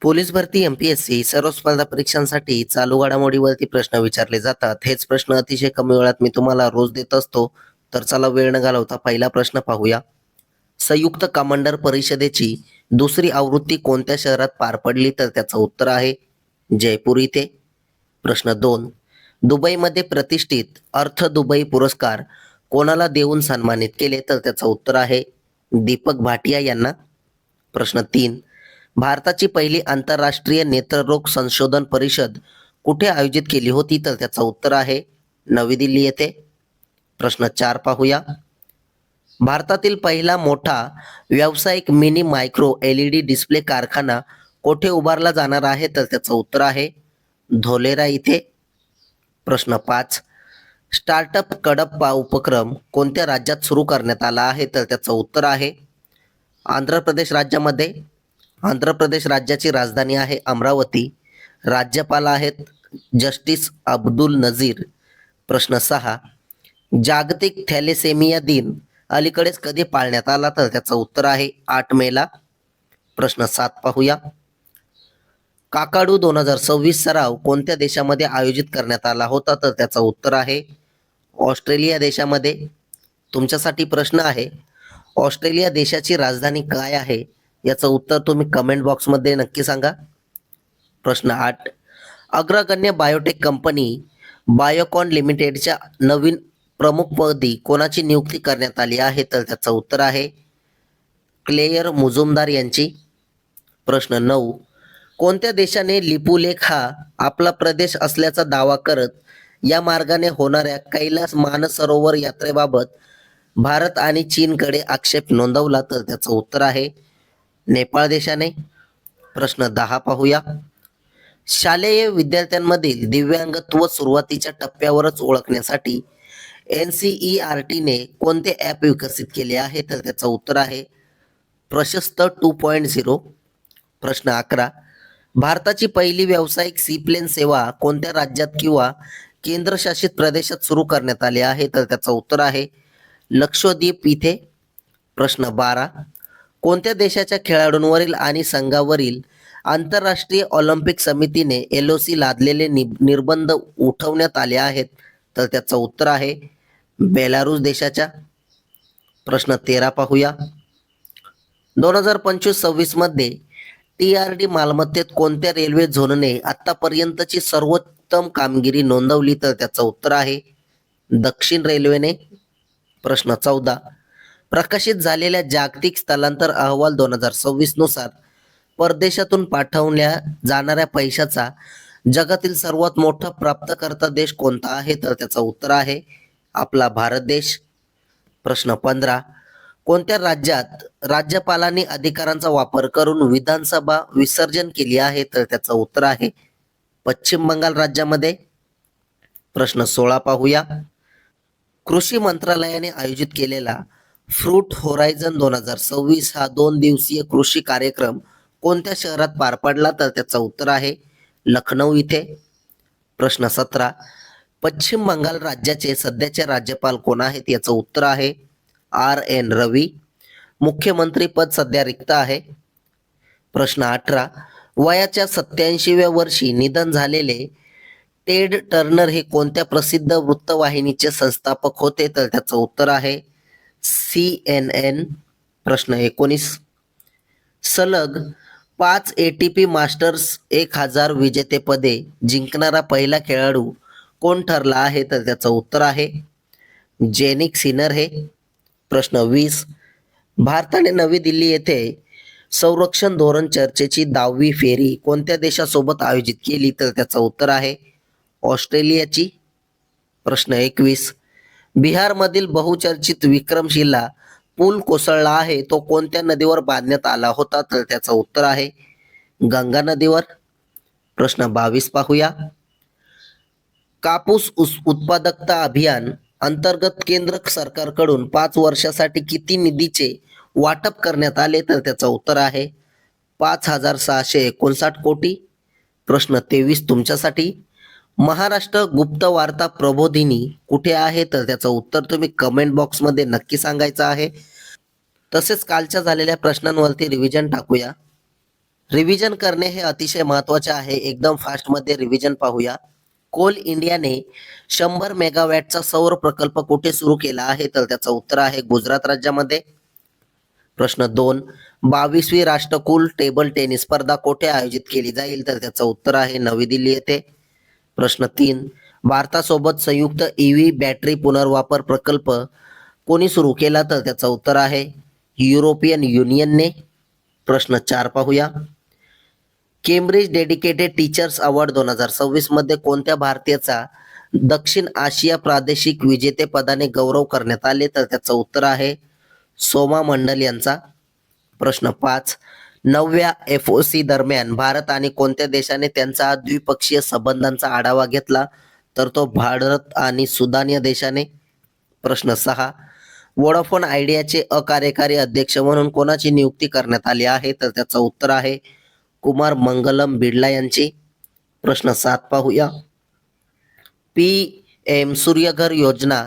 Police भरती MPSC सर्व स्पर्धा परीक्षांसाठी चालू घडामोडीवरती प्रश्न विचारले जातात. हेच प्रश्न अतिशय कमी वेळात मी तुम्हाला रोज देत असतो. तर चला वेळ न घालवता पहिला प्रश्न पाहूया. संयुक्त कमांडर परिषदेची दुसरी आवृत्ती कोणत्या शहरात पार पडली? तर त्याचं उत्तर आहे जयपूर इथे. प्रश्न 2. दुबईमध्ये प्रतिष्ठित अर्थ दुबई पुरस्कार कोणाला देऊन सन्मानित केले? तर त्याचं उत्तर आहे दीपक भाटिया यांना. प्रश्न 3. भारताची पहिली आंतरराष्ट्रीय नेत्ररोग संशोधन परिषद कुठे आयोजित केली होती? तर त्याचं उत्तर आहे नवी दिल्ली येथे. प्रश्न 4 पाहूया. भारतातील पहिला मोठा व्यावसायिक मिनी मायक्रो एलईडी डिस्प्ले कारखाना कोठे उभारला जाणार आहे? तर त्याचं उत्तर आहे धोलेरा इथे. प्रश्न 5. स्टार्टअप कडप्पा उपक्रम कोणत्या राज्यात सुरू करण्यात आला आहे? तर त्याचं उत्तर आहे आंध्र प्रदेश राज्यामध्ये. आंध्र प्रदेश राज्याची राजधानी आहे अमरावती. राज्यपाल आहेत जस्टिस अब्दुल नझीर. प्रश्न 6. जागतिक थॅलेसेमिया दिन अलीकडेच कधी पाळण्यात आला? तर त्याचं उत्तर आहे 8 मेला. प्रश्न 7 पाहूया. काकाडू 2026 सराव कोणत्या देशामध्ये आयोजित करण्यात आला होता? तर त्याचं उत्तर आहे ऑस्ट्रेलिया देशामध्ये. तुमच्यासाठी प्रश्न आहे, ऑस्ट्रेलिया देशाची राजधानी काय आहे? याचं उत्तर तुम्ही कमेंट बॉक्समध्ये नक्की सांगा. प्रश्न 8. अग्रगण्य बायोटेक कंपनी बायोकॉन लिमिटेडच्या नवीन प्रमुखपदी कोणाची नियुक्ती करण्यात आली आहे? तर त्याचं उत्तर आहे क्लेयर मुजुमदार यांची. प्रश्न 9. कोणत्या देशाने लिपुलेख हा आपला प्रदेश असल्याचा दावा करत या मार्गाने होणाऱ्या कैलास मानसरोवर यात्रेबाबत भारत आणि चीनकडे आक्षेप नोंदवला? तर त्याचं उत्तर आहे नेपाळ देशाने. प्रश्न 10 पाहूया. शालेय विद्यार्थ्यांमधील दिव्यांगत्व सुरुवातीच्या टप्प्यावरच ओळखण्यासाठी NCERT ने कोणते ॲप विकसित केले आहे? तर त्याचं उत्तर आहे प्रशस्त 2.0. प्रश्न 11. भारताची पहिली व्यावसायिक सीप्लेन सेवा कोणत्या राज्यात किंवा केंद्रशासित प्रदेशात सुरू करण्यात आली आहे? तर त्याचं उत्तर आहे लक्षद्वीप इथे. प्रश्न 12. कोणत्या देशाच्या खेळाडूंवरील आणि संघावरील आंतरराष्ट्रीय ऑलिम्पिक समितीने LOC लादलेले निर्बंध उठवण्यात आले आहेत? तर त्याचं उत्तर आहे बेलारूस देशाच्या. प्रश्न 13 पाहूया. 2025-26 मध्ये TRD मालमत्तेत कोणत्या रेल्वे झोनने आतापर्यंतची सर्वोत्तम कामगिरी नोंदवली? तर त्याचं उत्तर आहे दक्षिण रेल्वेने. प्रश्न 14. प्रकाशित झालेल्या जागतिक स्थलांतर अहवाल 2026 नुसार परदेशातून पाठवल्या जाणाऱ्या पैशाचा जगातील सर्वात मोठा प्राप्तकर्ता देश कोणता आहे? तर त्याचं उत्तर आहे आपला भारत देश. प्रश्न 15. कोणत्या राज्यात राज्यपालांनी अधिकारांचा वापर करून विधानसभा विसर्जन केली आहे? तर त्याचं उत्तर आहे पश्चिम बंगाल राज्यामध्ये. प्रश्न 16 पाहूया. कृषी मंत्रालयाने आयोजित केलेला फ्रूट होरायझन 2026 हा 2 दिवसीय कृषी कार्यक्रम कोणत्या शहरात पार पडला? तर त्याचं उत्तर आहे लखनौ इथे. प्रश्न 17. पश्चिम बंगाल राज्याचे सध्याचे राज्यपाल कोण आहेत? याचं उत्तर आहे RN रवी. मुख्यमंत्री पद सध्या रिक्त आहे. प्रश्न 18. वयाच्या 87व्या वर्षी निधन झालेले टेड टर्नर हे कोणत्या प्रसिद्ध वृत्तवाहिनीचे संस्थापक होते? तर त्याचं उत्तर आहे CNN. प्रश्न 19. सलग 5 ATP मास्टर्स 1000 विजेतेपदे जिंकणारा पहिला खेळाडू कोण ठरला आहे? तर त्याचं उत्तर आहे जेनिक सिनर हे. प्रश्न 20. भारताने नवी दिल्ली येथे संरक्षण धोरण चर्चेची 10वी फेरी कोणत्या देशासोबत आयोजित केली? तर त्याचं उत्तर आहे ऑस्ट्रेलियाची. प्रश्न 21. बिहारमधील बहुचर्चित विक्रमशिला पूल कोसळला आहे, तो कोणत्या नदीवर बांधण्यात आला होता? तर त्याचं उत्तर आहे गंगा नदीवर. प्रश्न 22 पाहूया. कापूस उत्पादकता अभियान अंतर्गत केंद्र सरकारकडून 5 वर्षासाठी किती निधीचे वाटप करण्यात आले? तर त्याचं उत्तर आहे 5,659 कोटी. प्रश्न 23 तुमच्यासाठी. महाराष्ट्र गुप्त वार्ता प्रबोधिनी कुठे आहे? तर त्याचं उत्तर तुम्ही कमेंट बॉक्समध्ये नक्की सांगायचं आहे. तसेच कालच्या झालेल्या प्रश्नांवरती रिव्हिजन टाकूया. रिव्हिजन करणे हे अतिशय महत्वाचे आहे. एकदम फास्टमध्ये रिव्हिजन पाहूया. कोल इंडियाने 100 मेगावॅटचा सौर प्रकल्प कुठे सुरू केला आहे? तर त्याचं उत्तर आहे गुजरात राज्यामध्ये. प्रश्न 2. 22वी राष्ट्रकुल टेबल टेनिस स्पर्धा कोठे आयोजित केली जाईल? तर त्याचं उत्तर आहे नवी दिल्ली येथे. प्रश्न 3. भारतासोबत संयुक्त ईव्ही बॅटरी पुनर्वापर प्रकल्प कोणी सुरू केला? तर त्याचं उत्तर आहे युरोपियन युनियनने. प्रश्न 4 पाहूया. केम्ब्रिज डेडिकेटेड टीचर्स अवॉर्ड 2026 मध्ये कोणत्या भारतीयाचा दक्षिण आशिया प्रादेशिक विजेतेपदाने गौरव करण्यात आले? तर त्याचं उत्तर आहे सोमा मंडल यांचा. प्रश्न 5. 9व्या FOC दरम्यान भारत आणि कोणत्या देशाने त्यांचा द्विपक्षीय संबंधांचा आढावा घेतला? तर तो भारत आणि सुदान या देशाने. प्रश्न 6. वोडाफोन आयडियाचे अकार्यकारी अध्यक्ष म्हणून कोणाची नियुक्ती करण्यात आली आहे? तर त्याचं उत्तर आहे कुमार मंगलम बिर्ला यांची. प्रश्न 7 पाहूया. PM सूर्यघर योजना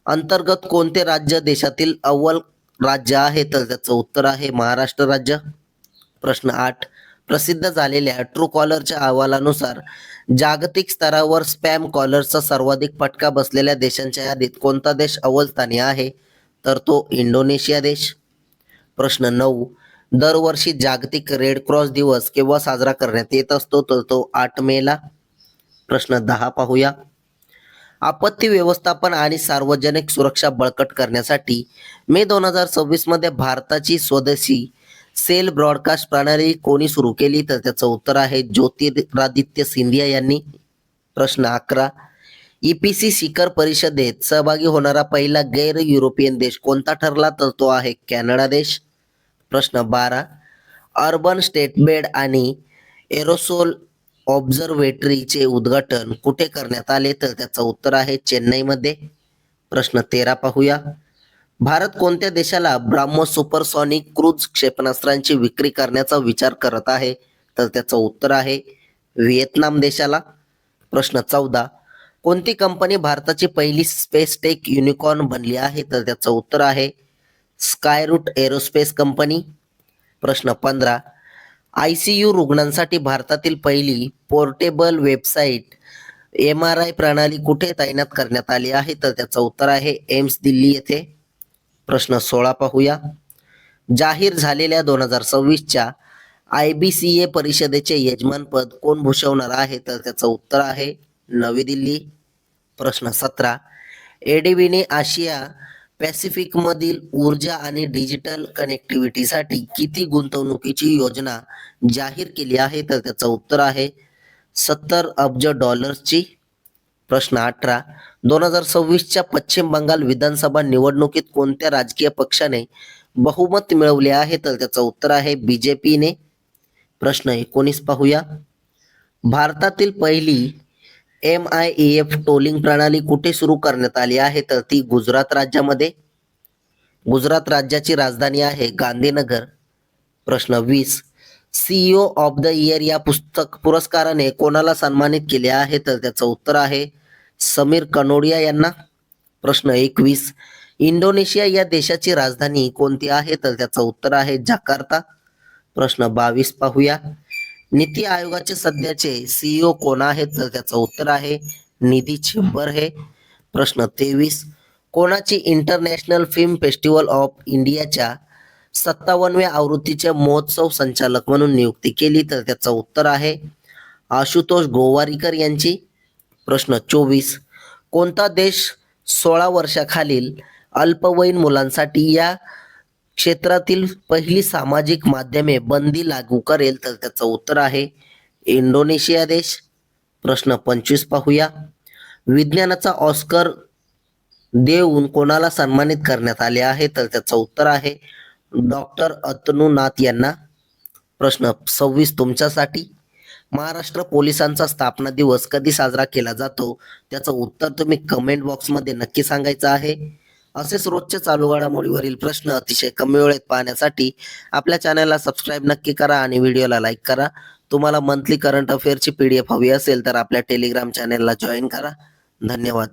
अंतर्गत कोणते राज्य देशातील अव्वल राज्य आहे? तर त्याचं उत्तर आहे महाराष्ट्र राज्य. प्रश्न 8. प्रसिद्ध झालेल्या ट्रू कॉलरच्या अहवालानुसार जागतिक स्तरावर स्पॅम कॉलरचा सर्वाधिक फटका बसलेल्या देशांच्या यादीत कोणता देश अव्वल स्थानी आहे? तर तो इंडोनेशिया देश. प्रश्न 9. दरवर्षी जागतिक रेड क्रॉस दिवस केव्हा साजरा करण्यात येत असतो? तर तो 8 मेला. प्रश्न 10 पाहूया. आपत्ती व्यवस्थापन आणि सार्वजनिक सुरक्षा बळकट करण्यासाठी मे 2026 मध्ये भारताची स्वदेशी सेल ब्रॉडकास्ट प्रणाली कोणी सुरू केली? तर त्याचं उत्तर आहे ज्योतिरादित्य सिंधिया यांनी. प्रश्न 11. EPC शिखर परिषदेत सहभागी होणारा पहिला गैर युरोपियन देश कोणता ठरला? तर तो आहे कॅनडा देश. प्रश्न 12. अर्बन स्टेटबेड आणि एरोसोल ऑब्झर्वेटरीचे उद्घाटन कुठे करण्यात आले? तर त्याचं उत्तर आहे चेन्नईमध्ये. प्रश्न 13 पाहूया. भारत कोणत्या देशाला ब्राह्मोस सुपरसॉनिक क्रूझ क्षेपणास्त्रांची विक्री करण्याचा विचार करत आहे? तर त्याचं उत्तर आहे व्हिएतनाम देशाला. प्रश्न 14. कोणती कंपनी भारताची पहिली स्पेस टेक युनिकॉर्न बनली आहे? तर त्याचं उत्तर आहे स्कायरूट एरोस्पेस कंपनी. प्रश्न 15. ICU रुग्णांसाठी भारतातील पहिली पोर्टेबल वेबसाईट MRI प्रणाली कुठे तैनात करण्यात आली आहे? तर त्याचं उत्तर आहे एम्स दिल्ली येथे. प्रश्न 16 पाहूया. जाहीर झालेल्या 2026च्या IBCA परिषदेचे यजमानपद कोण भूषवणार आहे? तर त्याचं उत्तर आहे नवी दिल्ली. प्रश्न 17. ADBने आशिया पॅसिफिकमधील ऊर्जा आणि डिजिटल कनेक्टिव्हिटीसाठी किती गुंतवणुकीची योजना जाहीर केली आहे? तर त्याचं उत्तर आहे 70 अब्ज डॉलर्सची. प्रश्न 18. 2026च्या पश्चिम बंगाल विधानसभा निवडणुकीत कोणत्या राजकीय पक्षाने बहुमत मिळवले आहे? तर त्याचं उत्तर आहे BJPने. प्रश्न 19 पाहूया. भारतातील पहिली MIEF टोलिंग प्रणाली कुठे सुरू करण्यात आली आहे? तर ती गुजरात राज्यामध्ये. गुजरात राज्याची राजधानी आहे गांधीनगर. प्रश्न 20. CEO ऑफ द इयर या पुरस्काराने कोणाला सन्मानित केले आहे? तर त्याचं उत्तर आहे समीर कनोडिया यांना. प्रश्न 21. इंडोनेशिया या देशाची राजधानी कोणती आहे? तर त्याचं उत्तर आहे जकार्ता. प्रश्न 22 पाहूया. नीती आयोगाचे सध्याचे CEO कोण आहेत? तर त्याचं उत्तर आहे निधी छिब्बर हे. प्रश्न 23. कोणाची इंटरनॅशनल फिल्म फेस्टिवल ऑफ इंडियाच्या 57व्या आवृत्तीचे महोत्सव संचालक म्हणून नियुक्ती केली? तर त्याचं उत्तर आहे आशुतोष गोवारीकर यांची. प्रश्न 24. कोणता देश 16 वर्षाखालील अल्पवयीन मुलांसाठी या क्षेत्रातील पहिली सामाजिक माध्यमे बंदी लागू करेल? तर त्याचं उत्तर आहे इंडोनेशिया देश. प्रश्न 25 पाहूया. विज्ञानाचा ऑस्कर देऊन कोणाला सन्मानित करण्यात आले आहे? तर त्याचं उत्तर आहे डॉक्टर अतनू नाथ यांना. प्रश्न 26 तुमच्यासाठी. महाराष्ट्र पोलिसांचा स्थापना दिवस कधी साजरा केला जातो? त्याचं उत्तर तुम्ही कमेंट बॉक्समध्ये नक्की सांगायचं आहे. असेच रोजच्या चालू घडामोडीवरील प्रश्न अतिशय कमी वेळेत पाहण्यासाठी आपल्या चॅनलला सबस्क्राईब नक्की करा आणि व्हिडिओला लाईक करा. तुम्हाला मंथली करंट अफेअरची PDF हवी असेल तर आपल्या टेलिग्राम चॅनलला जॉईन करा. धन्यवाद.